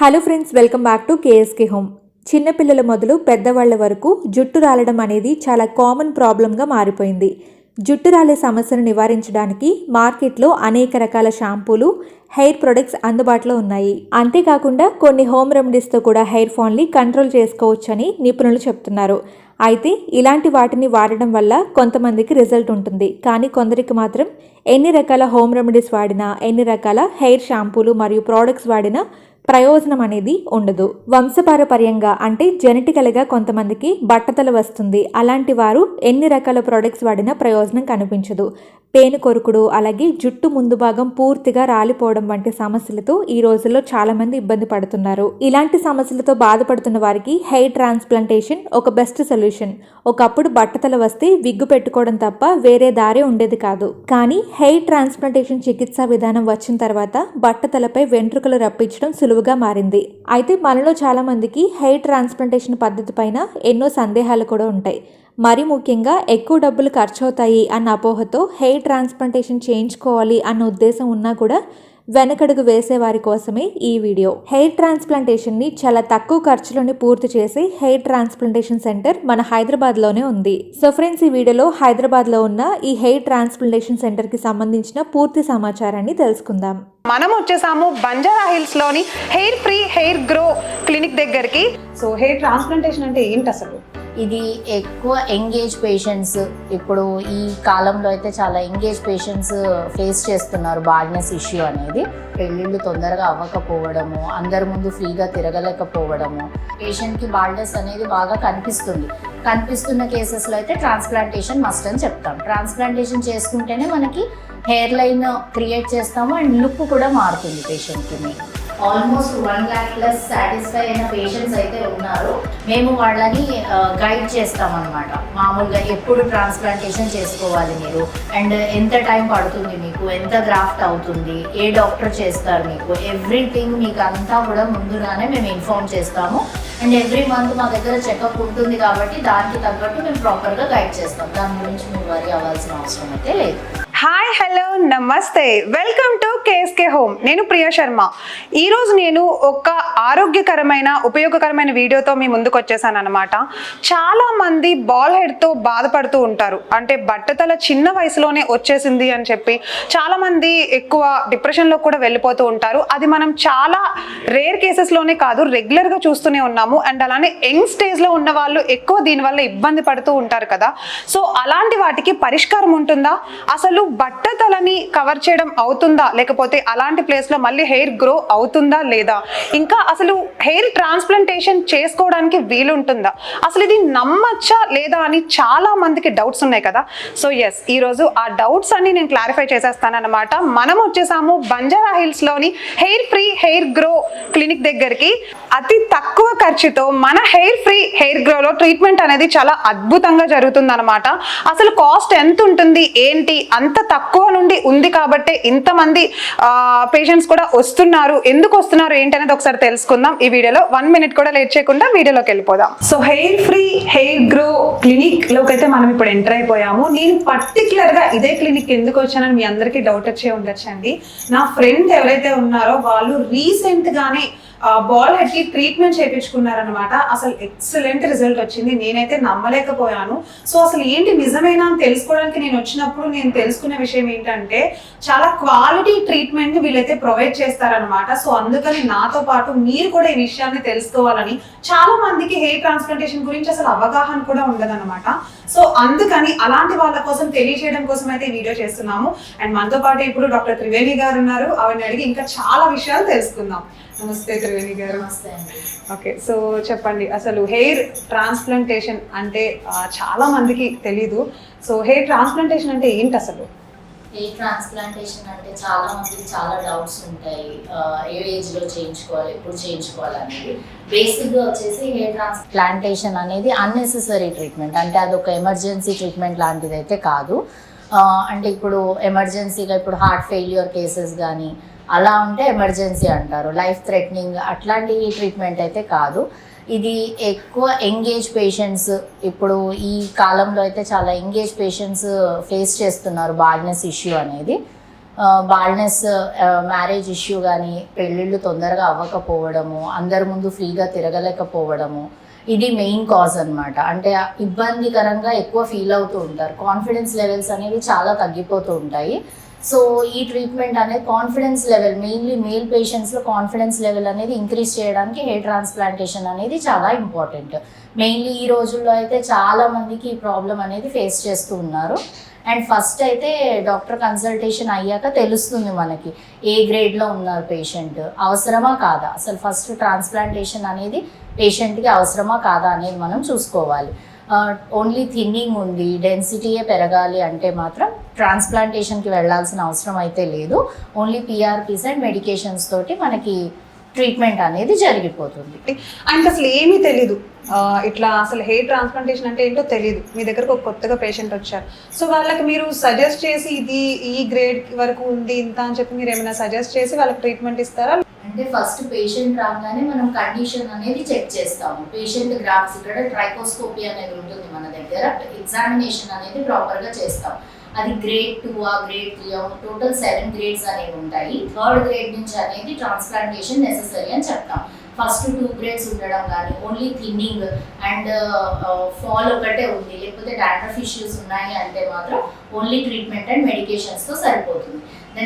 Hello friends, welcome back to KSK home. చిన్నపిల్లల మొదలు పెద్దవాళ్ల వరకు జుట్టు రాలడం అనేది చాలా కామన్ ప్రాబ్లంగా మారిపోయింది. జుట్టు రాలే సమస్యను నివారించడానికి మార్కెట్లో అనేక రకాల షాంపూలు, హెయిర్ ప్రొడక్ట్స్ అందుబాటులో ఉన్నాయి. అంతేకాకుండా కొన్ని హోమ్ రెమెడీస్తో కూడా హెయిర్ ఫాల్ని కంట్రోల్ చేసుకోవచ్చని నిపుణులు చెప్తున్నారు. అయితే ఇలాంటి వాటిని వాడడం వల్ల కొంతమందికి రిజల్ట్ ఉంటుంది, కానీ కొందరికి మాత్రం ఎన్ని రకాల హోమ్ రెమెడీస్ వాడినా, ఎన్ని రకాల హెయిర్ షాంపూలు మరియు ప్రోడక్ట్స్ వాడినా ప్రయోజనం అనేది ఉండదు. వంశపారపర్యంగా అంటే జెనెటికల్గా కొంతమందికి బట్టతల వస్తుంది. అలాంటి వారు ఎన్ని రకాల ప్రొడక్ట్స్ వాడినా ప్రయోజనం కనిపించదు. పేను కొరుకుడు, అలాగే జుట్టు ముందు భాగం పూర్తిగా రాలిపోవడం వంటి సమస్యలతో ఈ రోజుల్లో చాలా మంది ఇబ్బంది పడుతున్నారు. ఇలాంటి సమస్యలతో బాధపడుతున్న వారికి హెయిర్ ట్రాన్స్ప్లాంటేషన్ ఒక బెస్ట్ సొల్యూషన్. ఒకప్పుడు బట్టతల వస్తే విగ్గు పెట్టుకోవడం తప్ప వేరే దారి ఉండేది కాదు. కానీ హెయిర్ ట్రాన్స్ప్లాంటేషన్ చికిత్సా విధానం వచ్చిన తర్వాత బట్టతలపై వెంట్రుకలు రప్పించడం సులువుగా మారింది. అయితే మనలో చాలా మందికి హెయిర్ ట్రాన్స్ప్లాంటేషన్ పద్ధతి పైన ఎన్నో సందేహాలు కూడా ఉంటాయి. మరి ముఖ్యంగా ఎక్కువ డబ్బులు ఖర్చు అవుతాయి అన్న అపోహతో హెయిర్ ట్రాన్స్ప్లాంటేషన్ చేయించుకోవాలి అన్న ఉద్దేశం ఉన్నా కూడా వెనకడుగు వేసే వారి కోసమే ఈ వీడియో. హెయిర్ ట్రాన్స్ప్లాంటేషన్ని చాలా తక్కువ ఖర్చులోనే పూర్తి చేసే హెయిర్ ట్రాన్స్ప్లాంటేషన్ సెంటర్ మన హైదరాబాద్లోనే ఉంది. సో ఫ్రెండ్స్, ఈ వీడియోలో హైదరాబాద్లో ఉన్న ఈ హెయిర్ ట్రాన్స్ప్లాంటేషన్ సెంటర్కి సంబంధించిన పూర్తి సమాచారాన్ని తెలుసుకుందాం. మనం వచ్చేసాము బంజారా హిల్స్ లోని hair free hair grow clinic దగ్గరికి. సో హెయిర్ ట్రాన్స్ప్లాంటేషన్ అంటే ఏంటి అసలు? ఇది ఎక్కువ ఎంగేజ్ పేషెంట్స్, ఇప్పుడు ఈ కాలంలో అయితే చాలా ఎంగేజ్ పేషెంట్స్ ఫేస్ చేస్తున్నారు బాల్నెస్ ఇష్యూ అనేది. పెళ్ళిళ్ళు తొందరగా అవ్వకపోవడము, అందరి ముందు ఫ్రీగా తిరగలేకపోవడము, పేషెంట్కి బాల్నెస్ అనేది బాగా కనిపిస్తున్న కేసెస్లో అయితే ట్రాన్స్ప్లాంటేషన్ మస్ట్ అని చెప్తాం. ట్రాన్స్ప్లాంటేషన్ చేసుకుంటేనే మనకి హెయిర్ లైన్ క్రియేట్ చేస్తాము అండ్ లుక్ కూడా మారుతుంది పేషెంట్కి. ఆల్మోస్ట్ 1 lakh ప్లస్ సాటిస్ఫై అయిన పేషెంట్స్ అయితే ఉన్నారు. మేము వాళ్ళని గైడ్ చేస్తామన్నమాట. మామూలుగా ఎప్పుడు ట్రాన్స్ప్లాంటేషన్ చేసుకోవాలి మీరు, అండ్ ఎంత టైం పడుతుంది మీకు, ఎంత గ్రాఫ్ట్ అవుతుంది, ఏ డాక్టర్ చేస్తారు మీకు, ఎవ్రీథింగ్ మీకు అంతా కూడా ముందుగానే మేము ఇన్ఫార్మ్ చేస్తాము. అండ్ ఎవ్రీ మంత్ మా దగ్గర చెకప్ ఉంటుంది కాబట్టి దానికి తగ్గట్టు మేము ప్రాపర్గా గైడ్ చేస్తాం. దాని గురించి మీరు వరీ అవ్వాల్సిన అవసరం అయితే లేదు. హాయ్, హలో, నమస్తే, వెల్కమ్ టు కేఎస్కే హోమ్. నేను ప్రియా శర్మ. ఈరోజు నేను ఒక ఆరోగ్యకరమైన ఉపయోగకరమైన వీడియోతో మీ ముందుకు వచ్చేసాను అనమాట. చాలామంది బాల్ హెడ్తో బాధపడుతూ ఉంటారు. అంటే బట్టతల చిన్న వయసులోనే వచ్చేసింది అని చెప్పి చాలామంది ఎక్కువ డిప్రెషన్లో కూడా వెళ్ళిపోతూ ఉంటారు. అది మనం చాలా రేర్ కేసెస్లోనే కాదు, రెగ్యులర్గా చూస్తూనే ఉన్నాము. అండ్ అలానే యంగ్ స్టేజ్లో ఉన్న వాళ్ళు ఎక్కువ దీనివల్ల ఇబ్బంది పడుతూ ఉంటారు కదా. సో అలాంటి వాటికి పరిష్కారం ఉంటుందా? అసలు బట్టతలని కవర్ చేయడం అవుతుందా, లేకపోతే అలాంటి ప్లేస్లో మళ్ళీ హెయిర్ గ్రో అవుతుందా లేదా, ఇంకా అసలు హెయిర్ ట్రాన్స్ప్లాంటేషన్ చేసుకోవడానికి వీలుంటుందా, అసలు ఇది నమ్మచ్చా లేదా అని చాలా మందికి డౌట్స్ ఉన్నాయి కదా. సో ఎస్, ఈరోజు ఆ డౌట్స్ అన్ని నేను క్లారిఫై చేసేస్తానన్నమాట. మనం వచ్చేసాము బంజారా హిల్స్ లోని hair free hair grow clinic దగ్గరికి. అతి తక్కువ ఖర్చుతో మన హెయిర్ ఫ్రీ హెయిర్ గ్రోలో ట్రీట్మెంట్ అనేది చాలా అద్భుతంగా జరుగుతుంది అనమాట. అసలు కాస్ట్ ఎంత ఉంటుంది ఏంటి, అంత తక్కువ నుండి ఉంది కాబట్టి ఇంతమంది పేషెంట్స్ కూడా వస్తున్నారు. ఎందుకు వస్తున్నారు ఏంటి అనేది ఒకసారి తెలుసుకుందాం ఈ వీడియోలో. 1 minute కూడా లేట్ చేయకుండా వీడియోలోకి వెళ్ళిపోదాం. So hair free hair grow clinic లోకి అయితే మనం ఇప్పుడు ఎంటర్ అయిపోయాము. నేను పర్టికులర్ గా ఇదే క్లినిక్ ఎందుకు వచ్చానని మీ అందరికీ డౌట్ వచ్చే ఉండొచ్చండి. నా ఫ్రెండ్ ఎవరైతే ఉన్నారో వాళ్ళు రీసెంట్ గానే బాల్ హెడ్ కి ట్రీట్మెంట్ చేయించుకున్నారనమాట. అసలు ఎక్సలెంట్ రిజల్ట్ వచ్చింది. నేనైతే నమ్మలేకపోయాను. సో అసలు ఏంటి నిజమేనా అని తెలుసుకోవడానికి నేను వచ్చినప్పుడు నేను తెలుసుకున్న విషయం ఏంటంటే చాలా క్వాలిటీ ట్రీట్మెంట్ వీళ్ళైతే ప్రొవైడ్ చేస్తారనమాట. సో అందుకని నాతో పాటు మీరు కూడా ఈ విషయాన్ని తెలుసుకోవాలని, చాలా మందికి హెయిర్ ట్రాన్స్ప్లాంటేషన్ గురించి అసలు అవగాహన కూడా ఉండదన్నమాట. సో అందుకని అలాంటి వాళ్ళ కోసం తెలియజేయడం కోసం అయితే ఈ వీడియో చేస్తున్నాము. అండ్ మనతో పాటు ఇప్పుడు డాక్టర్ త్రివేణి గారు ఉన్నారు. ఆవిడని అడిగి ఇంకా చాలా విషయాలు తెలుసుకుందాం. నమస్తే త్రివేణి గారు. నమస్తే అండి. ఓకే, సో చెప్పండి, అసలు హెయిర్ ట్రాన్స్ప్లాంటేషన్ అంటే చాలా మందికి తెలీదు. సో హెయిర్ ట్రాన్స్ప్లాంటేషన్ అంటే ఏంటి అసలు? హెయిర్ ట్రాన్స్ప్లాంటేషన్ అంటే చాలా మందికి చాలా డౌట్స్ ఉంటాయి. ఏ ఏజ్లో చేయించుకోవాలి, ఎప్పుడు చేయించుకోవాలి అనేది. బేసిక్గా వచ్చేసి హెయిర్ ట్రాన్స్ప్లాంటేషన్ అనేది అన్నెసెసరీ ట్రీట్మెంట్. అంటే అదొక ఎమర్జెన్సీ ట్రీట్మెంట్ లాంటిది అయితే కాదు. అంటే ఇప్పుడు ఎమర్జెన్సీగా ఇప్పుడు హార్ట్ ఫెయిల్యూర్ కేసెస్ కానీ అలా ఉంటే ఎమర్జెన్సీ అంటారు. లైఫ్ థ్రెటనింగ్ అట్లాంటి ట్రీట్మెంట్ అయితే కాదు. ఇది ఎక్కువ ఎంగేజ్ పేషెంట్స్, ఇప్పుడు ఈ కాలంలో అయితే చాలా ఎంగేజ్ పేషెంట్స్ ఫేస్ చేస్తున్నారు బాల్నెస్ ఇష్యూ అనేది. బాల్నెస్, మ్యారేజ్ ఇష్యూ కానీ, పెళ్ళిళ్ళు తొందరగా అవ్వకపోవడము, అందరి ముందు ఫ్రీగా తిరగలేకపోవడము, ఇది మెయిన్ కాజ్ అన్నమాట. అంటే ఇబ్బందికరంగా ఎక్కువ ఫీల్ అవుతూ ఉంటారు, కాన్ఫిడెన్స్ లెవెల్స్ అనేవి చాలా తగ్గిపోతూ ఉంటాయి. సో ఈ ట్రీట్మెంట్ అనేది కాన్ఫిడెన్స్ లెవెల్, మెయిన్లీ మేల్ పేషెంట్స్లో కాన్ఫిడెన్స్ లెవెల్ అనేది ఇంక్రీజ్ చేయడానికి హెయిర్ ట్రాన్స్ప్లాంటేషన్ అనేది చాలా ఇంపార్టెంట్. మెయిన్లీ ఈ రోజుల్లో అయితే చాలా మందికి ఈ ప్రాబ్లం అనేది ఫేస్ చేస్తూ ఉన్నారు. అండ్ ఫస్ట్ అయితే డాక్టర్ కన్సల్టేషన్ అయ్యాక తెలుస్తుంది మనకి ఏ గ్రేడ్లో ఉన్నారు పేషెంట్, అవసరమా కాదా, అసలు ఫస్ట్ ట్రాన్స్ప్లాంటేషన్ అనేది పేషెంట్కి అవసరమా కాదా అనేది మనం చూసుకోవాలి. ఓన్లీ థిన్నింగ్ ఉంది, డెన్సిటీయే పెరగాలి అంటే మాత్రం ట్రాన్స్ప్లాంటేషన్కి వెళ్ళాల్సిన అవసరం అయితే లేదు. ఓన్లీ పిఆర్పీస్ అండ్ మెడికేషన్స్ తోటి మనకి ట్రీట్మెంట్ అనేది జరిగిపోతుంది. ఆయనకి అసలు ఏమీ తెలీదు, ఇట్లా అసలు హెయిర్ ట్రాన్స్ప్లాంటేషన్ అంటే ఏంటో తెలియదు. మీ దగ్గరకు ఒక కొత్తగా పేషెంట్ వచ్చారు, సో వాళ్ళకి మీరు సజెస్ట్ చేసి ఇది ఈ గ్రేడ్ వరకు ఉంది ఇంత అని చెప్పి మీరు ఏమైనా సజెస్ట్ చేసి వాళ్ళకి ట్రీట్మెంట్ ఇస్తారా? అంటే ఫస్ట్ పేషెంట్ రాగానే మనం కండిషన్ అనేది చెక్ చేస్తాము. పేషెంట్ గ్రాఫ్స్ ఇక్కడ ట్రైకోస్కోపీ అనేది ఉంటుంది మన దగ్గర, ఎగ్జామినేషన్ అనేది ప్రాపర్గా చేస్తాం. అది గ్రేడ్ 2 గ్రేడ్ 3 టోటల్ 7 గ్రేడ్స్ అనేవి ఉంటాయి. 3rd గ్రేడ్ నుంచి అనేది ట్రాన్స్ప్లాంటేషన్ నెసెసరీ అని చెప్తాం. ఫస్ట్ 2 గ్రేడ్స్ ఉండడం కానీ, ఓన్లీ థిన్నింగ్ అండ్ ఫాల్ ఒకటే ఉంది, లేకపోతే డాండ్రఫ్ ఇష్యూస్ ఉన్నాయి అంటే మాత్రం ఓన్లీ ట్రీట్మెంట్ అండ్ మెడికేషన్స్తో సరిపోతుంది.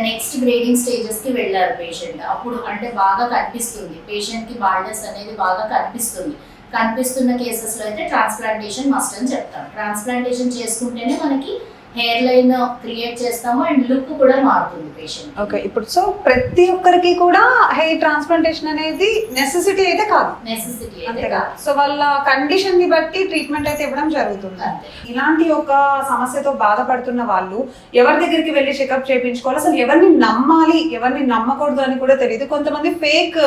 నెక్స్ట్ గ్రేడింగ్ స్టేజెస్కి వెళ్ళారు పేషెంట్, అప్పుడు అంటే బాగా కనిపిస్తుంది పేషెంట్కి, బాల్నెస్ అనేది బాగా కనిపిస్తున్న కేసెస్లో అయితే ట్రాన్స్ప్లాంటేషన్ మస్ట్ అని చెప్తాం. ట్రాన్స్ప్లాంటేషన్ చేసుకుంటేనే మనకి హెయిర్ లైన్ క్రియేట్ చేస్తాము అండ్ లుక్ కూడా మారుతుంది పేషెంట్. ఓకే, ఇప్పుడు సో ప్రతి ఒక్కరికి కూడా హెయిర్ ట్రాన్స్ప్లాంటేషన్ అనేది నెసెసిటీ అయితే కాదు, నెసెసిటీ అంతే కాదు. సో వాళ్ళ కండిషన్ ని బట్టి ట్రీట్మెంట్ అయితే ఇవ్వడం జరుగుతుంది. ఇలాంటి ఒక సమస్యతో బాధపడుతున్న వాళ్ళు ఎవరి దగ్గరికి వెళ్ళి చెకప్ చేయించుకోవాలి, అసలు ఎవరిని నమ్మాలి ఎవరిని నమ్మకూడదు అని కూడా తెలియదు. కొంతమంది ఫేక్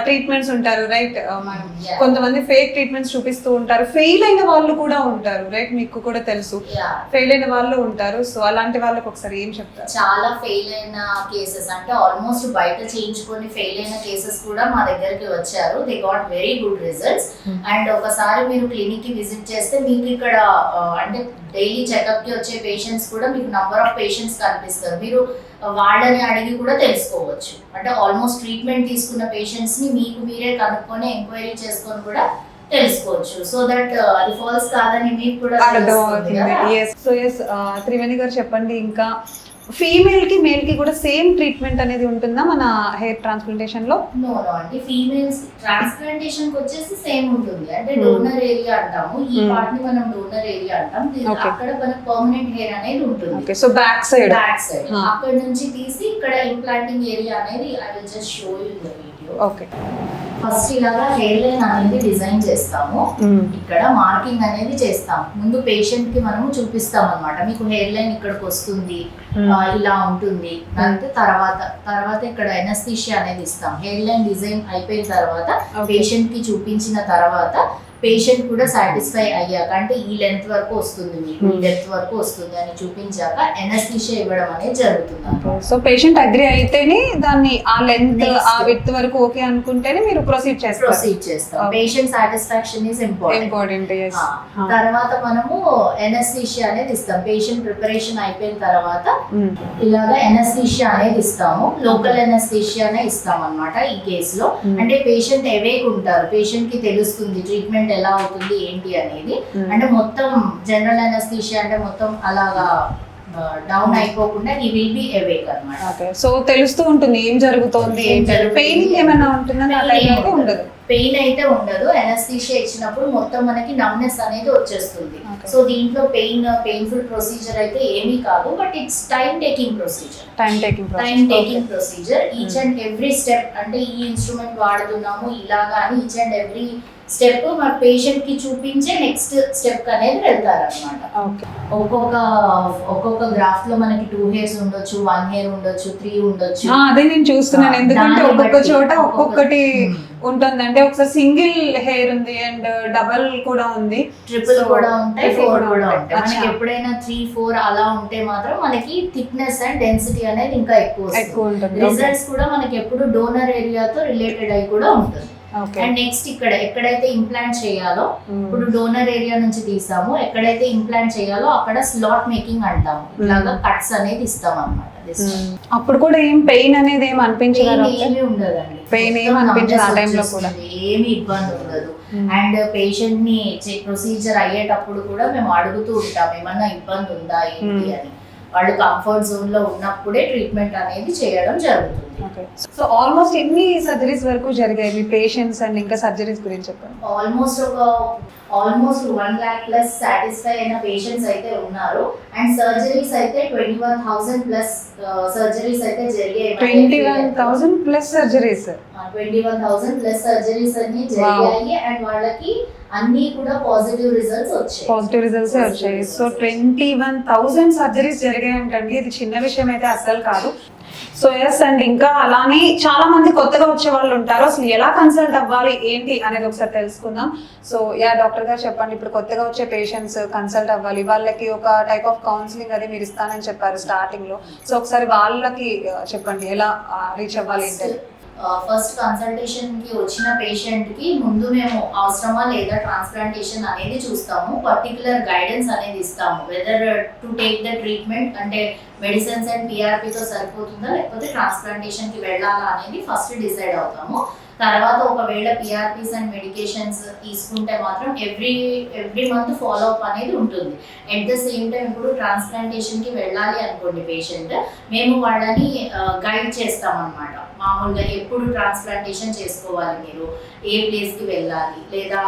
ట్రీట్మెంట్స్ ఉంటారు, రైట్ మేడం? కొంతమంది ఫేక్ ట్రీట్మెంట్స్ చూపిస్తూ ఉంటారు, ఫెయిల్ అయిన వాళ్ళు కూడా ఉంటారు, రైట్? మీకు కూడా తెలుసు ఫెయిల్ అయిన వాళ్ళు ఉంటారు. సో అలాంటి వాళ్ళకి ఒకసారి ఏం చెప్తారు? చాలా ఫెయిల్ అయిన కేసెస్ అంటే ఆల్మోస్ట్ బయట చేయించుకొని ఫెయిల్ అయిన కేసెస్ కూడా మా దగ్గరికి వచ్చారు. They got very good results. And ఒకసారి మీరు క్లినిక్ కి విజిట్ చేస్తే మీకు ఇక్కడ అంటే డైలీ చెకప్ కి వచ్చే పేషెంట్స్ కూడా మీకు నంబర్ ఆఫ్ పేషెంట్స్ కనిపిస్తారు. మీరు వాళ్ళని అడిగి కూడా తెలుసుకోవచ్చు. అంటే ఆల్మోస్ట్ ట్రీట్మెంట్ తీసుకున్న పేషెంట్స్ ని మీకు మీరే కనుక్కొని ఎంక్వైరీ చేసుకొని కూడా తెలుసుకోవచ్చు. సో దట్ అది ఫాల్స్ కాదని మీకు కూడా త్రివేణి గారు చెప్పండి, ఇంకా ఫీమేల్ కి మేల్ కి కూడా సేమ్ ట్రీట్మెంట్ అనేది ఉంటుందా మన హెయిర్ ట్రాన్స్ప్లాంటేషన్ లో? నో అంటే ఫీమేల్స్ ట్రాన్స్ప్లాంటేషన్ కి వచ్చేసి సేమ్ ఉంటుంది. అంటే డోనర్ ఏరియా అంటాము, ఈ పార్ట్ ని మనం డోనర్ ఏరియా అంటాం. అక్కడ మనకు పర్మనెంట్ హెయిర్ అనేది ఉంటుంది. ఓకే, సో బ్యాక్ సైడ్ అక్కడ నుంచి తీసి ఇక్కడ ఇంప్లాంటింగ్ ఏరియా అనేది I will just show you the video. Okay, first ఇలాగా హెయిర్ లైన్ అనేది డిజైన్ చేస్తాము. ఇక్కడ మార్కింగ్ అనేది చేస్తాం. ముందు పేషెంట్ కి మనము చూపిస్తాం అన్నమాట, మీకు హెయిర్ లైన్ ఇక్కడికి వస్తుంది, ఇలా ఉంటుంది. దాంతో తర్వాత ఇక్కడ ఎనస్థీషియా అనేది ఇస్తాం. హెయిర్ లైన్ డిజైన్ అయిపోయిన తర్వాత పేషెంట్ కి చూపించిన తర్వాత పేషెంట్ కూడా సాటిస్ఫై అయ్యాక, అంటే ఈ లెంత్ వరకు వస్తుంది మీకు, ఈ డెప్త్ వరకు వస్తుంది అని చూపించాక ఎనస్థీషియా ఇవ్వడం అనేది జరుగుతుంది. సో పేషెంట్ అగ్రి అయితేనే దాన్ని ఆ లెంత్ ఆ విడ్త్ వరకు ఓకే అనుకుంటేనే మీరు ప్రొసీడ్ చేస్తాం. Patient satisfaction is important. తర్వాత మనము ఎనస్థీషియా అనేది ఇస్తాం. పేషెంట్ ప్రిపరేషన్ అయిపోయిన తర్వాత ఇలాగా ఎనస్థీషియా అనేది ఇస్తాము. లోకల్ ఎనస్థీషియానే ఇస్తాం అన్నమాట ఈ కేసులో. అంటే పేషెంట్ అవేక్ ఉంటారు, పేషెంట్ కి తెలుస్తుంది ట్రీట్మెంట్ ఎలా అవుతుంది ఏంటి అనేది. అంటే మొత్తం జనరల్ అనస్థీషియా అంటే మొత్తం అలాగా డౌన్ అయిపోకుండా హీ విల్ బి అవేక్ అన్నమాట. ఓకే, సో తెలుస్తూ ఉంటుంది ఏం జరుగుతోంది, పెయిన్ ఏమైనా ఉంటుందని ఉండదు. పెయిన్ అయితే ఉండదు. అనస్థీషియా ఇచ్చినప్పుడు మొత్తం మనకి నమ్నెస్ అనేది వచ్చేస్తుంది. సో దీంట్లో పెయిన్ఫుల్ ప్రొసీజర్ అయితే ఏమీ కాదు, but it's time taking procedure. Each and every step, అంటే ఈ ఇన్స్ట్రుమెంట్ వాడుతున్నాము ఇలాగా అని ఈచ్ అండ్ ఎవ్రీ స్టెప్ మన పేషెంట్ కి చూపించే నెక్స్ట్ స్టెప్ అనేది వెళ్తారన్నమాట. ఒక్కొక్క గ్రాఫ్ లో మనకి 2 hairs ఉండొచ్చు, 1 hair ఉండొచ్చు, 3 ఉండొచ్చు. అదే నేను చూస్తున్నాను, ఎందుకంటే ఒక్కొక్క చోట ఒక్కొక్కటి ఉంటుంది. అంటే ఒకసారి సింగిల్ హెయిర్ ఉంది అండ్ డబల్ కూడా ఉంది, ట్రిపుల్ కూడా ఉంటాయి, 4 కూడా ఉంటాయి. మనకి ఎప్పుడైనా 3, 4 అలా ఉంటే మాత్రం మనకి థిక్నెస్ అండ్ డెన్సిటీ అనేది ఇంకా ఎక్కువ ఉంటుంది. రిజల్ట్స్ కూడా మనకి ఎప్పుడు డోనర్ ఏరియాతో రిలేటెడ్ అయి కూడా ఉంటుంది. అండ్ నెక్స్ట్ ఎక్కడైతే ఇంప్లాంట్ చేయాలో, ఇప్పుడు డోనర్ ఏరియా నుంచి తీసాము, ఎక్కడైతే ఇంప్లాంట్ చేయాలో అక్కడ స్లాట్ మేకింగ్ అంటాము. ఇలాగా కట్స్ అనేది ఇస్తాం అన్నమాట. అప్పుడు కూడా ఏం పెయిన్ అనేది ఏం అనిపించదు ఏమీ ఉండదండి, పెయిన్ ఏం అనిపించదు ఆ టైంలో కూడా, ఏమి ఇబ్బంది ఉండదు. అండ్ పేషెంట్ ని ప్రొసీజర్ అయ్యేటప్పుడు కూడా మేము అడుగుతూ ఉంటాం ఏమన్నా ఇబ్బంది ఉందా ఏంటి అని. వాళ్ళు కంఫర్ట్ జోన్ లో ఉన్నప్పుడే ట్రీట్మెంట్ అనేది చేయడం జరుగుతుంది. సో ఆల్మోస్ట్ ఎన్ని సర్జరీస్ వరకు జరిగాయి మీ పేషెంట్స్ అండ్ ఇంకా సర్జరీస్ గురించి చెప్పండి. ఆల్మోస్ట్ 1 lakh ప్లస్ సాటిస్ఫై అయిన పేషెంట్స్ అయితే ఉన్నారు. అండ్ సర్జరీస్ అయితే 21,000 ప్లస్ సర్జరీస్ అయితే జరిగాయి. 21,000 ప్లస్ సర్జరీస్ 21,000 ప్లస్ సర్జరీస్ అన్ని జరిగాయి. అండ్ వాళ్ళకి అన్ని కూడా పాజిటివ్ రిజల్ట్స్ వచ్చాయి. సో 21,000 సర్జరీస్ జరిగాయంటండి, ఇది చిన్న విషయం అయితే అస్సలు కాదు. సో ఎస్, అండ్ ఇంకా అలానే చాలా మంది కొత్తగా వచ్చే వాళ్ళు ఉంటారు, అసలు ఎలా కన్సల్ట్ అవ్వాలి ఏంటి అనేది ఒకసారి తెలుసుకుందాం. సో డాక్టర్ గారు చెప్పండి, ఇప్పుడు కొత్తగా వచ్చే పేషెంట్స్ కన్సల్ట్ అవ్వాలి, వాళ్ళకి ఒక టైప్ ఆఫ్ కౌన్సిలింగ్ అది మీరు ఇస్తానని చెప్పారు స్టార్టింగ్ లో. సో ఒకసారి వాళ్ళకి చెప్పండి ఎలా రీచ్ అవ్వాలి ఏంటి. ఫస్ట్ కన్సల్టేషన్ కి వచ్చిన పేషెంట్ కి ముందు మేము అవసరమా లేదా ట్రాన్స్ప్లాంటేషన్ అనేది చూస్తాము. పర్టికులర్ గైడెన్స్ అనేది ఇస్తాము, whether to take the treatment అంటే మెడిసిన్స్ అండ్ పిఆర్పితో సరిపోతుందా లేకపోతే ట్రాన్స్ప్లాంటేషన్ కి వెళ్ళాలా అనేది ఫస్ట్ డిసైడ్ అవుతాము. తర్వాత ఒకవేళ పిఆర్పిస్ అండ్ మెడికేషన్స్ తీసుకుంటే మాత్రం ఎవ్రీ మంత్ ఫాలో అప్ అనేది ఉంటుంది. అట్ ద సేమ్ టైం ఇప్పుడు ట్రాన్స్ప్లాంటేషన్ కి వెళ్ళాలి అనుకోండి పేషెంట్, మేము వాళ్ళని గైడ్ చేస్తాం అన్నమాట. మామూలుగా ఎప్పుడు ట్రాన్స్ప్లాంటేషన్ చేసుకోవాలి, మీరు ఏ ప్లేస్కి వెళ్ళాలి లేదా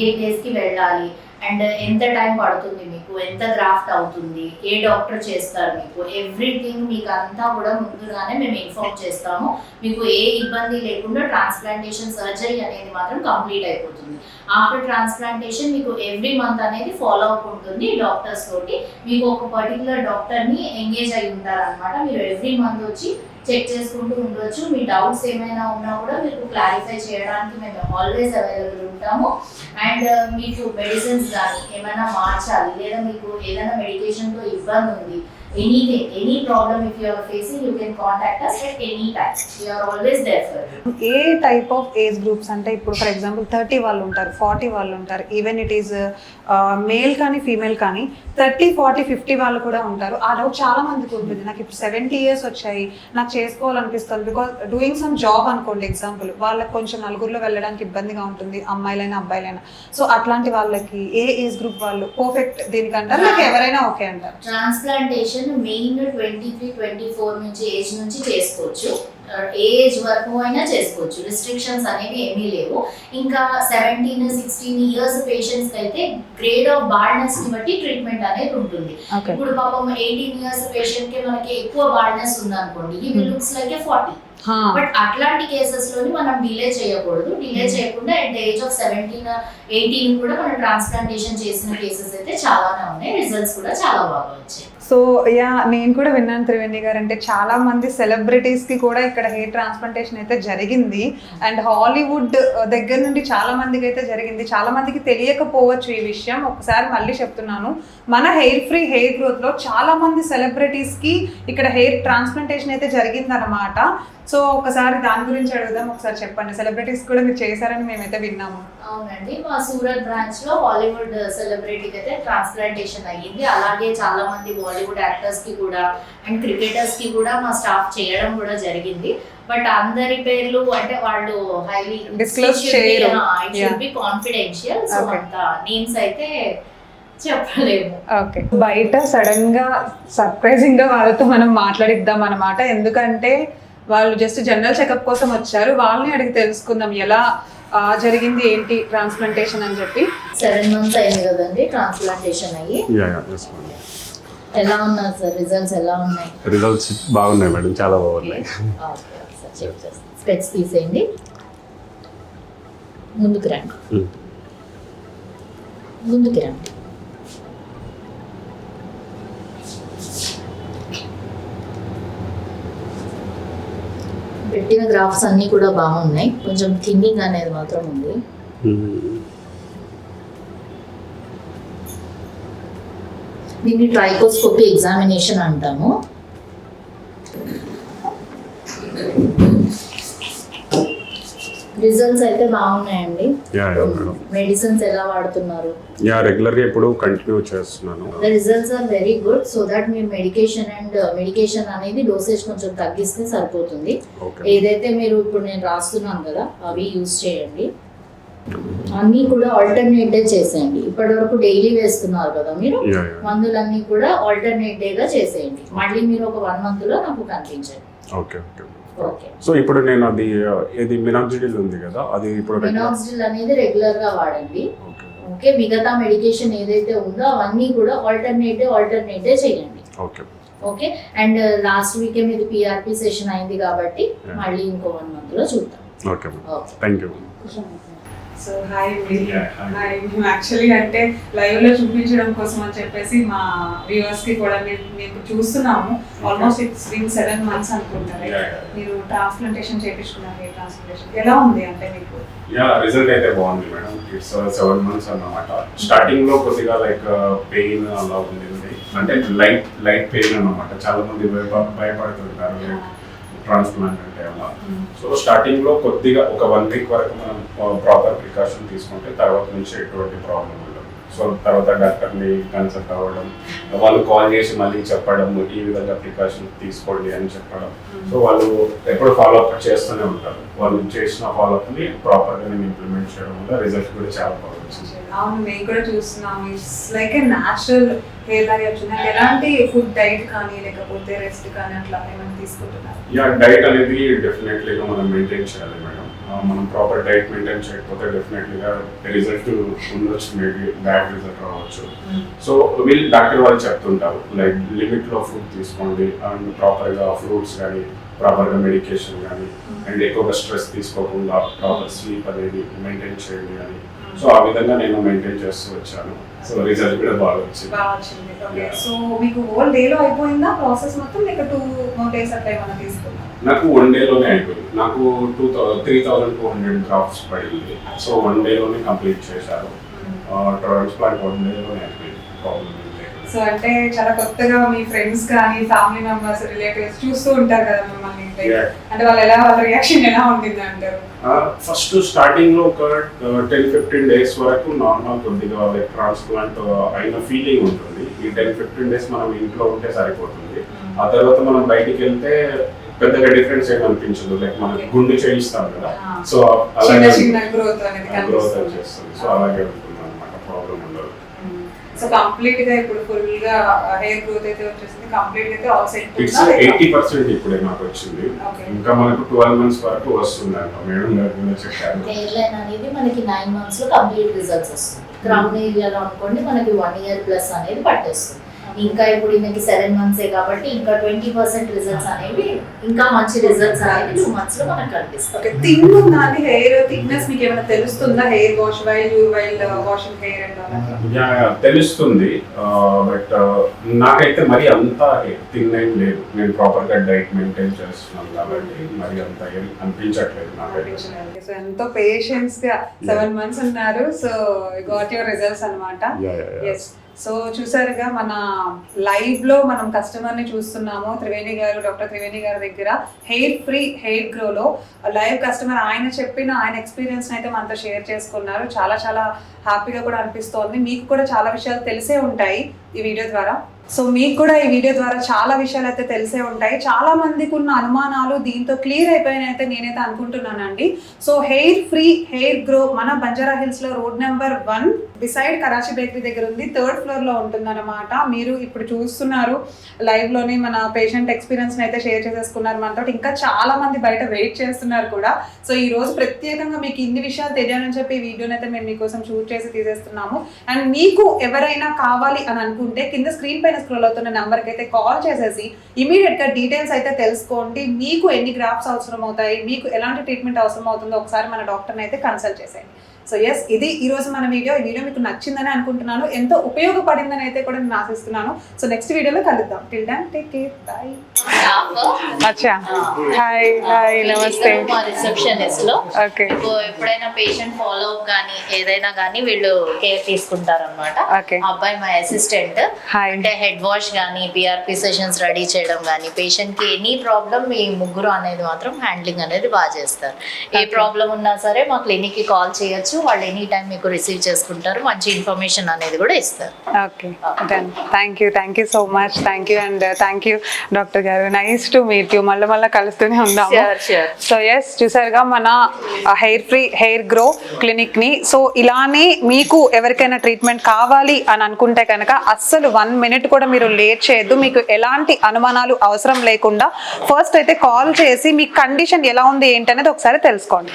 ఏ ప్లేస్కి వెళ్ళాలి, అండ్ ఎంత టైం పడుతుంది, మీకు ఎంత గ్రాఫ్ట్ అవుతుంది, ఏ డాక్టర్ చేస్తారు, మీకు ఎవ్రీథింగ్ మీకు అంతా కూడా ముందుగానే మేము ఇన్ఫార్మ్ చేస్తాము. మీకు ఏ ఇబ్బంది లేకుండా ట్రాన్స్ప్లాంటేషన్ సర్జరీ అనేది మాత్రం కంప్లీట్ అయిపోతుంది. ఆఫ్టర్ ట్రాన్స్ప్లాంటేషన్ మీకు ఎవ్రీ మంత్ అనేది ఫాలో అప్ ఉంటుంది డాక్టర్స్ తోటి. మీకు ఒక పర్టికులర్ డాక్టర్ని ఎంగేజ్ అయి ఉంటారనమాట. మీరు ఎవ్రీ మంత్ వచ్చి చెక్ చేసుకుంటూ ఉండొచ్చు. మీ డౌట్స్ ఏమైనా ఉన్నా కూడా మీకు క్లారిఫై చేయడానికి మేము ఆల్వేస్ అవైలబుల్ ఉంటాము. అండ్ మీకు మెడిసిన్స్ కానీ ఏమైనా మార్చాలి లేదా మీకు ఏదైనా మెడికేషన్తో ఇబ్బంది ఉంది, any problem if you are facing, you can contact us at any time. We are always there for you. A type of age groups అంటే ఇప్పుడు ఫర్ ఎగ్జాంపుల్ 30 వాళ్ళు ఉంటారు, 40 వాళ్ళు ఉంటారు, ఈవెన్ ఇట్ ఈస్ మేల్ కానీ ఫీమేల్ కానీ 30, 40, 50 వాళ్ళు కూడా ఉంటారు. ఆ డౌట్ చాలా మందికి ఉంటుంది, నాకు ఇప్పుడు 70 years వచ్చాయి, నాకు చేసుకోవాలనిపిస్తుంది బికాస్ డూయింగ్ సమ్ జాబ్ అనుకోండి ఎగ్జాంపుల్, వాళ్ళకి కొంచెం నలుగురిలో వెళ్ళడానికి ఇబ్బందిగా ఉంటుంది, అమ్మాయిలైనా అబ్బాయిలైనా. సో అట్లాంటి వాళ్ళకి ఏ ఏజ్ గ్రూప్ వాళ్ళు పర్ఫెక్ట్ దీనికంటారు, నాకు ఎవరైనా ఓకే అంటారు? ట్రాన్స్ప్లాంటేషన్ మెయిన్ 23-24 నుంచి ఏజ్ నుంచి చేసుకోవచ్చు, ఏజ్ వరకు అయినా చేసుకోవచ్చు, రిస్ట్రిక్షన్స్ అనేవి ఏమీ లేవు. ఇంకా 17-16 years పేషెంట్స్ అయితే గ్రేడ్ ఆఫ్ బాల్డ్నెస్ ని బట్టి ట్రీట్మెంట్ అనేది ఉంటుంది. ఇప్పుడు పాపం 18 years పేషెంట్ కి మనకి ఎక్కువ బాల్డ్నెస్ ఉందనుకోండి, ఇవి లుక్స్ లైక్ 40. బట్ అట్లాంటి కేసెస్ లోని మనం డిలే చేయకూడదు. డిలే చేయకుండా అట్ ద ఏజ్ ఆఫ్ 17-18 కూడా మనం ట్రాన్స్ప్లాంటేషన్ చేసిన కేసెస్ అయితే చాలానే ఉన్నాయి, రిజల్ట్స్ కూడా చాలా బాగా వచ్చాయి. సో నేను కూడా విన్నాను త్రివేణి గారు, అంటే చాలా మంది సెలబ్రిటీస్ కి కూడా ఇక్కడ హెయిర్ ట్రాన్స్ప్లాంటేషన్ అయితే జరిగింది. అండ్ హాలీవుడ్ దగ్గర నుండి చాలా మందికి అయితే జరిగింది. చాలా మందికి తెలియకపోవచ్చు ఈ విషయం, ఒకసారి మళ్ళీ చెప్తున్నాను. మన హెయిర్ ఫ్రీ హెయిర్ గ్రోత్ లో చాలా మంది సెలబ్రిటీస్ కి ఇక్కడ హెయిర్ ట్రాన్స్ప్లాంటేషన్ అయితే జరిగిందన్నమాట. సో ఒకసారి దాని గురించి అడుగుదాం, ఒకసారి చెప్పండి. సెలబ్రిటీస్ కూడా మీరు చేశారని మేమైతే విన్నాము. అవునండి, మా సూరత్ బ్రాంచ్ లో హాలీవుడ్ సెలబ్రిటీకి అయితే ట్రాన్స్ప్లాంటేషన్ అయ్యింది. అలాగే చాలా మంది బాలీవుడ్ యాక్టర్స్ కి కూడా అండ్ క్రికెటర్స్ కి కూడా మా స్టాఫ్ చేయడం కూడా జరిగింది. బట్ అందరి పేర్లు అంటే వాళ్ళు హైలీ డిస్క్లోజ్ చేయరు, it should be confidential. So అంత నేమ్స్ అయితే చెప్పలేము. ఓకే, బయట సడన్ గా సర్ప్రైజింగ్ గా వాళ్ళతో మనం మాట్లాడిద్దాం అన్నమాట. ఎందుకంటే వాళ్ళు జస్ట్ జనరల్ చెకప్ కోసం వచ్చారు, వాళ్ళని అడిగి తెలుసుకుందాం ఎలా జరిగింది ఏంటి ట్రాన్స్ప్లాంటేషన్ అని చెప్పి. 7 months అయింది కదండి ట్రాన్స్ప్లాంటేషన్ అయ్యి. ఎలా ఉన్నారు సార్, రిజల్ట్స్ ఎలా ఉన్నాయి? రిజల్ట్స్ బాగున్నాయి మేడం, చాలా బాగున్నాయి. స్పెట్స్ తీసేయండి, ముందుకు రండి, ముందుకు రండి. పెట్టిన గ్రాఫ్స్ అన్ని కూడా బాగున్నాయి, కొంచెం థిన్నింగ్ అనేది మాత్రం ఉంది. దీన్ని ట్రైకోస్కోపీ ఎగ్జామినేషన్ అంటాము. రిజల్ట్స్ అయితే బాగున్నాయండి. Yeah madam. మెడిసిన్స్ ఎలా వాడుతున్నారు? యా రెగ్యులర్గా ఇప్పుడు కంటిన్యూ చేస్తున్నాను. The results are very good. So that మీరు మెడికేషన్ అనేది డోసేజ్ కొంచెం తగ్గిస్తే సరిపోతుంది. ఓకే. ఏదైతే మీరు ఇప్పుడు నేను రాస్తున్నాను కదా అవి యూజ్ చేయండి. అన్నీ కూడా ఆల్టర్నేట్ డే చేసేయండి. ఇప్పటి వరకు డైలీ వేస్తున్నారు కదా మీరు, యా మందులన్నీ కూడా ఆల్టర్నేట్ డేగా చేసేయండి. మళ్ళీ మీరు ఒక 1 month లో నాకు కనిపించండి. Okay okay. ఓకే. సో ఇప్పుడు నేను అది ఏది మినాక్సిడిల్ ఉంది కదా అది ఇప్పుడు మినాక్సిడిల్ అనేది రెగ్యులర్ గా వాడండి. Okay okay. మిగతా మెడికేషన్ ఏదైతే ఉందో అవన్నీ కూడా ఆల్టర్నేట్ డే చేయండి. Okay okay. అండ్ లాస్ట్ వీకే మీది పిఆర్పి సెషన్ అయింది కాబట్టి మళ్ళీ ఇంకో 1 month లో చూద్దాం. Okay thank you. So hi అండి. Yeah, hi. హాయ్. మేము యాక్చువల్లీ అంటే లైవ్ లో చూపించడం కోసం అని చెప్పేసి మా వ్యూవర్స్ కి కూడా మేము చూస్తున్నాము. ఆల్మోస్ట్ ఇట్స్ బీన్ 7 months అనుకుంటారు. Yeah, yeah. మీరు ట్రాన్స్ప్లాంటేషన్ చేయించుకున్నారు. ఏ ట్రాన్స్ప్లాంటేషన్ ఎలా ఉంది అంటే మీకు? యా రిజల్ట్ అయితే బాగుంది మేడం. ఇట్స్ 7 months అన్నమాట. స్టార్టింగ్ లో కొద్దిగా లైక్ పెయిన్ అలా ఉంది, అంటే లైట్ పెయిన్ అన్నమాట. చాలా మంది భయపడుతుంటారు ట్రాన్స్ప్లాంట్ అంటే అలా. సో స్టార్టింగ్ లో కొద్దిగా ఒక 1 week వరకు మనం ప్రాపర్ ప్రికాషన్ తీసుకుంటే తర్వాత నుంచి ఎటువంటి ప్రాబ్లం ఉండదు. సో తర్వాత డాక్టర్ని కన్సల్ట్ అవ్వడం, వాళ్ళు కాల్ చేసి మళ్ళీ చెప్పడం ఈ విధంగా ప్రికాషన్ తీసుకోండి అని చెప్పడం. సో వాళ్ళు ఎప్పుడు ఫాలోఅప్ చేస్తూనే ఉంటారు. వాళ్ళు చేసిన ఫాలోఅప్ని ప్రాపర్గా నేను ఇంప్లిమెంట్ చేయడం వల్ల రిజల్ట్ కూడా చాలా బాగా వచ్చింది. అవును, మేము కూడా చూస్తున్నాము. It's like a natural hair లాగా వచ్చింది. ఎలాంటి ఫుడ్ డైట్ కానీ లేకపోతే రెస్ట్ కానీ అట్లా ఏమైనా తీసుకుంటున్నారు? యా డైట్ అనేది డెఫినెట్లీగా మనం మెయింటైన్ చేయాలి మేడం. మనం ప్రాపర్ డైట్ మెయింటైన్ చేయకపోతే డెఫినెట్లీగా రిజల్ట్ ఉండొచ్చు, మేబీ బ్యాడ్ రిజల్ట్ రావచ్చు. సో వీళ్ళు డాక్టర్ వాళ్ళు చెప్తుంటారు లైక్ లిమిట్లో ఫుడ్ తీసుకోండి, అండ్ ప్రాపర్గా ఫ్రూట్స్ కానీ ప్రాపర్గా మెడికేషన్ కానీ, అండ్ ఎక్కువగా స్ట్రెస్ తీసుకోకుండా ప్రాపర్ స్లీప్ అనేది మెయింటైన్ చేయండి అని. సో ఆ విధంగా నేను మెయింటైన్ చేస్తూ వచ్చాను. సో రిజల్ట్ కూడా బాగా వచ్చింది. ఓకే. సో మీకు హోల్ డేలో అయిపోయిందా ప్రాసెస్ మొత్తం, లేక 2 days అట్లా ఏమైనా తీసుకున్నారా? నాకు 1 dayలోనే అయిపోయింది. నాకు 3,200 grafts పడింది. సో 1 dayలోనే కంప్లీట్ చేశారు. ట్రాన్స్ప్లాంట్ 1 dayలోనే అయిపోయింది. ప్రాబ్లం లేదు. సో అంటే చాలా కొత్తగా మీ ఫ్రెండ్స్ కానీ ఫ్యామిలీ మెంబర్స్ రిలేటివ్స్ చూస్తూ ఉంటారు కదా మిమ్మల్ని, అంటే వాళ్ళ రియాక్షన్ ఎలా ఉంటుంది అంటారు? ఫస్ట్ స్టార్టింగ్ లో ఒక 10-15 days వరకు నార్మల్ కొద్దిగా లైక్ ట్రాన్స్ప్లాంట్ అయిన ఫీలింగ్ ఉంటుంది. ఈ 10-15 days మనం ఇంట్లో ఉంటే సరిపోతుంది. ఆ తర్వాత మనం బయటికి వెళ్తే పెద్దగా డిఫరెన్స్ ఏమి అనిపించదు. లైక్ మనం గుండు చేయిస్తాం కదా, సో అలాగే గ్రోత్ అనేది గ్రోత్ చేస్తుంది. సో అలాగే ఉంటుంది అనమాట, ప్రాబ్లం ఉండదు. సో కంప్లీట్ గా ఇప్పుడు ఫుల్ గా హెయిర్ గ్రోత్ అయితే వచ్చేసింది. కంప్లీట్ గా ఆల్ సెట్ ఇట్స్ 80% ఇప్పుడే నాకు వచ్చింది. ఇంకా మనకు 12 months వరకు వస్తుంది అంట మేడం గారు చెప్పారు. హెయిర్ లైన్ అనేది మనకి 9 months లో కంప్లీట్ రిజల్ట్స్ వస్తుంది. క్రౌన్ ఏరియాలో అనుకోండి మనకి 1 year ప్లస్ అనేది పట్టేస్తుంది. ఇంకా ఇప్పుడు ఈమెకి 7 months కాబట్టి ఇంకా 20% రిజల్ట్స్ అనేవి, ఇంకా మంచి రిజల్ట్స్ అనేవి 2 months లో మనకు కనిపిస్తాయి. ఓకే. థిన్ ఉందా అండి హెయిర్ థిక్నెస్? మీకు ఏమైనా తెలుస్తుందా hair wash while washing hair and తెలుస్తుంది. బట్ నాకైతే మరి అంత థిన్ ఏం లేదు. నేను ప్రాపర్ గా డైట్ మెయింటైన్ చేస్తున్నాను కాబట్టి మరి అంత ఏం అనిపించట్లేదు నాకైతే. సో ఎంతో పేషెన్స్ గా 7 months ఉన్నారు. సో గాట్ యువర్ రిజల్ట్స్ అన్నమాట. yes. సో చూసారుగా మన లైవ్ లో మనం కస్టమర్ ని చూస్తున్నాము. డాక్టర్ త్రివేణి గారి దగ్గర హెయిర్ ఫ్రీ హెయిర్ గ్రోలో లైవ్ కస్టమర్ ఆయన చెప్పిన ఆయన ఎక్స్పీరియన్స్ అయితే మనతో షేర్ చేసుకున్నారు. చాలా చాలా హ్యాపీగా కూడా అనిపిస్తోంది. మీకు కూడా చాలా విషయాలు తెలిసే ఉంటాయి ఈ వీడియో ద్వారా. సో మీకు కూడా ఈ వీడియో ద్వారా చాలా విషయాలు అయితే తెలిసే ఉంటాయి. చాలా మందికి ఉన్న అనుమానాలు దీంతో క్లియర్ అయిపోయినాయి అయితే నేనైతే అనుకుంటున్నానండి. So hair free hair grow మన బంజారా హిల్స్ లో road number 1 beside Karachi bakery దగ్గర ఉంది. 3rd floor లో ఉంటుందన్నమాట. మీరు ఇప్పుడు చూస్తున్నారు లైవ్ లోనే మన పేషెంట్ ఎక్స్పీరియన్స్ అయితే షేర్ చేసేసుకున్నారు మనతో. ఇంకా చాలా మంది బయట వెయిట్ చేస్తున్నారు కూడా. సో ఈ రోజు ప్రత్యేకంగా మీకు ఇన్ని విషయాలు తెలియాలని చెప్పి ఈ వీడియోని అయితే మేము మీకోసం షూట్ చేసి తీసేస్తున్నాము. అండ్ మీకు ఎవరైనా కావాలి అని అనుకుంటే కింద స్క్రీన్ పైన స్క్రోల్ అవుతున్న నెంబర్కి అయితే కాల్ చేసేసి ఇమీడియట్ గా డీటెయిల్స్ అయితే తెలుసుకోండి. మీకు ఎన్ని గ్రాఫ్స్ అవసరం అవుతాయి, మీకు ఎలాంటి ట్రీట్మెంట్ అవసరం అవుతుందో ఒకసారి మన డాక్టర్ని అయితే కన్సల్ట్ చేసేయండి. సో ఎస్, ఇది ఈ రోజు మన వీడియో. ఈ వీడియో మీకు నచ్చిందని అనుకుంటున్నాను, ఎంతో ఉపయోగపడిందని అయితే కూడా నేను ఆశిస్తున్నాను. సో నెక్స్ట్ వీడియోలో కలుద్దాం. Till then take care, bye. అచ్చా, హాయ్ హాయ్, నమస్తే. మా రిసెప్షనిస్ట్ లో ఓకే, ఎప్పుడైనా పేషెంట్ ఫాలో అప్ కానీ ఏదైనా కానీ వీళ్ళు కేర్ తీసుకుంటారన్నమాట. ఓకే. అబ్బాయి మా అసిస్టెంట్. హాయ్. అంటే హెడ్ వాష్ కానీ పిఆర్పి సెషన్స్ రెడీ చేయడం కానీ పేషెంట్ కి ఎనీ ప్రాబ్లం ఈ ముగ్గురు అనేది మాత్రం హ్యాండ్లింగ్ అనేది బాగా చేస్తారు. ఏ ప్రాబ్లం ఉన్నా సరే మా క్లినిక్ కి కాల్ చేయొచ్చు, వాళ్ళు ఎనీ టైం మీకు రిసీవ్ చేసుకుంటారు, మంచి ఇన్ఫర్మేషన్ అనేది కూడా ఇస్తారు. Okay, done. Thank you so much. Thank you and thank you doctor గారు. Nice to meet you. మళ్ళీ కలుస్తూనే ఉన్నాము. Sure. సో ఎస్, చూసారుగా మన hair free hair grow clinic ని. సో ఇలానే మీకు ఎవరికైనా ట్రీట్మెంట్ కావాలి అని అనుకుంటే కనుక అస్సలు 1 minute కూడా మీరు లేట్ చేయొద్దు. మీకు ఎలాంటి అనుమానాలు అవసరం లేకుండా ఫస్ట్ అయితే కాల్ చేసి మీ కండిషన్ ఎలా ఉంది ఏంటనేది ఒకసారి తెలుసుకోండి.